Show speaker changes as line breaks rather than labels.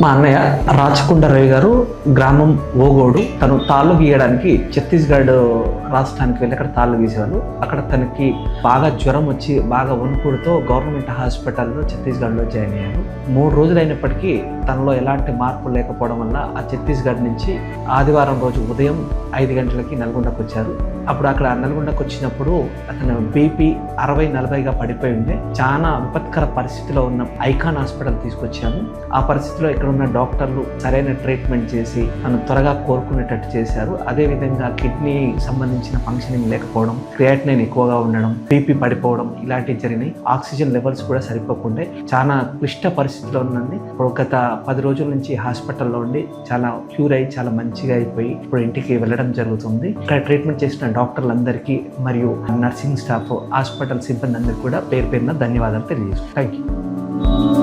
మా అన్నయ్య రాచకొండ రవి గారు, గ్రామం ఓగోడు. తను తాళ్ళు గీయడానికి ఛత్తీస్గఢ్ రాష్ట్రానికి వెళ్ళి అక్కడ తాళ్ళు గీసేవాళ్ళు. అక్కడ తనకి బాగా జ్వరం వచ్చి బాగా వణుకుడుతో గవర్నమెంట్ హాస్పిటల్లో ఛత్తీస్గఢ్లో జాయిన్ అయ్యారు. 3 రోజులు అయినప్పటికీ తనలో ఎలాంటి మార్పు లేకపోవడం వల్ల ఆ ఛత్తీస్గఢ్ నుంచి ఆదివారం రోజు ఉదయం 5 గంటలకి నల్గొండకు వచ్చారు. అప్పుడు అక్కడ నల్గొండకు వచ్చినప్పుడు అతను బీపీ 60-40గా పడిపోయి ఉండే చాలా విపత్కర పరిస్థితిలో ఉన్న ఐకాన్ హాస్పిటల్ తీసుకొచ్చాము. ఆ పరిస్థితిలో ఇక్కడ ఉన్న డాక్టర్లు సరైన ట్రీట్మెంట్ చేసి తను త్వరగా కోలుకునేటట్టు చేశారు. అదేవిధంగా కిడ్నీ సంబంధించిన ఫంక్షనింగ్ లేకపోవడం, క్రియాటినైన్ ఎక్కువగా ఉండడం, బీపీ పడిపోవడం ఇలాంటివి జరిగినాయి. ఆక్సిజన్ లెవెల్స్ కూడా సరిపోకుండా చాలా క్లిష్ట పరిస్థితిలో ఉన్నది. ఇప్పుడు గత 10 రోజుల నుంచి హాస్పిటల్లో ఉండి చాలా క్యూర్ అయ్యి చాలా మంచిగా అయిపోయి ఇప్పుడు ఇంటికి వెళ్ళడం జరుగుతుంది. ఇక్కడ ట్రీట్మెంట్ చేసిన డాక్టర్లందరికీ మరియు నర్సింగ్ స్టాఫ్, హాస్పిటల్ సిబ్బంది అందరికీ కూడా పేరు పేరున ధన్యవాదాలు తెలియజేస్తాను. Thank you.